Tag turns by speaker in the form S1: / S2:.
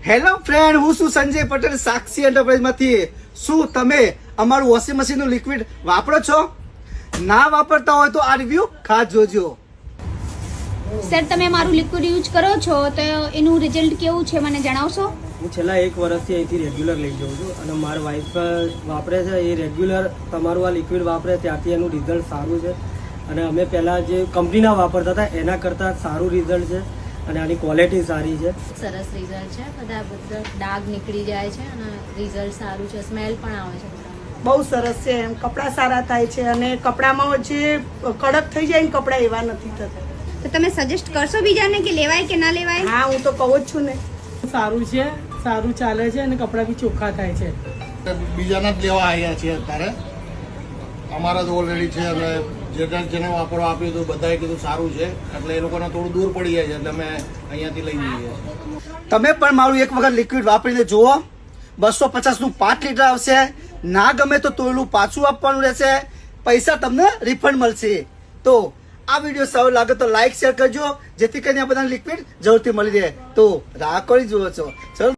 S1: Hello friend, હું છું સંજય પટેલ સાક્ષી એન્ટરપ્રાઇઝમાંથી. શું તમે અમારું વોશિંગ મશીનનું લિક્વિડ વાપરો છો? ના વાપરતા હોય તો આ રિવ્યુ ખાસ જોજો.
S2: સર, તમે મારું લિક્વિડ યુઝ કરો છો તો એનું રિઝલ્ટ કેવું છે મને જણાવશો?
S3: હું છેલ્લા 1 વર્ષથી અહીંથી રેગ્યુલર લઈ જાઉં છું અને મારા વાઈફ વાપરે છે. એ રેગ્યુલર તમારું આ લિક્વિડ વાપરે ત્યાંથી એનું રિઝલ્ટ સારું છે અને અમે પહેલાં જે કંપનીના વાપરતા હતા એના કરતાં સારું રિઝલ્ટ છે અને આની ક્વોલિટી સારી છે.
S4: સરસ રિઝલ્ટ છે. બધા ડાઘ નીકળી જાય છે અને રિઝલ્ટ સારું છે. સ્મેલ પણ આવે છે કપડામાં.
S5: બહુ સરસ છે. એમ કપડાં સારા થાય છે અને કપડામાં જે કડક થઈ જાય ને કપડાં એવા નથી થતા.
S2: તો તમે સજેસ્ટ કરશો બીજાને કે લેવાય કે ના લેવાય?
S5: હા, હું તો કહું જ છું ને.
S6: સારું છે, સારું ચાલે છે અને કપડાં બી ચોખ્ખા થાય છે.
S7: બીજાના જ લેવા આવ્યા છીએ અત્યારે. અમારા તો ઓલરેડી છે એટલે જેને વાપરવા આપ્યું હતું બધાએ કીધું સારું છે એટલે એ લોકોને થોડું દૂર પડી જાય છે એટલે અમે અહીંયાથી લઈ જઈએ છીએ.
S1: તમે પણ મારું એક વખત લિક્વિડ વાપરીને જુઓ. 250 નું 5 લીટર આવશે. ના ગમે તો તોયલું પાછું આપવાનું રહેશે. પૈસા તમને રિફંડ મળશે. તો આ વિડીયો સારો લાગે તો લાઈક શેર કરજો, જેથી કરીને આ બધા લિક્વિડ જરૂરથી મળી રહે. તો રાહ કરી જુઓ છો. ચલો.